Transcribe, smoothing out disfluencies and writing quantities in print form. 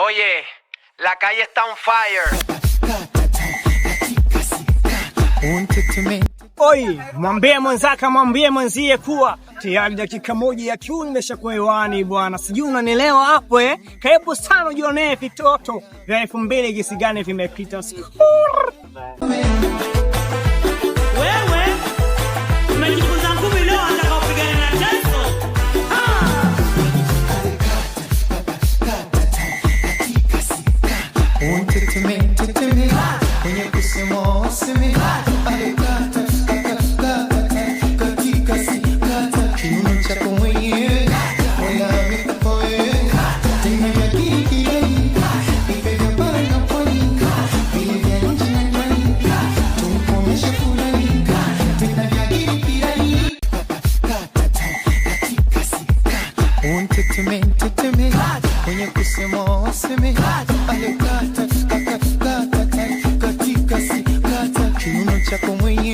Oye, la calle está on fire. Oi, mwambie mwenzaka, mwambie mwenzie kuwa tayari dakika moja ya kiu nimeshakuwa hewani bwana. Sijui unanielewa hapo eh? Karibu sana ujionee vitoto vya 2000 gisi gani vimepita. Wewe umejifunza ngumi leo anataka kupigana na Tyson. Kwenye kusema useme alikata katika sikata kiuno chako mwenyewe wala mikoe tena ya kikidai ipega bana poni vile nje na ndani tumkomesha fulani tena ya kikidai katika sikata unteteme kwenye kusema useme alikata katika sikata kiuno chako mwenyewe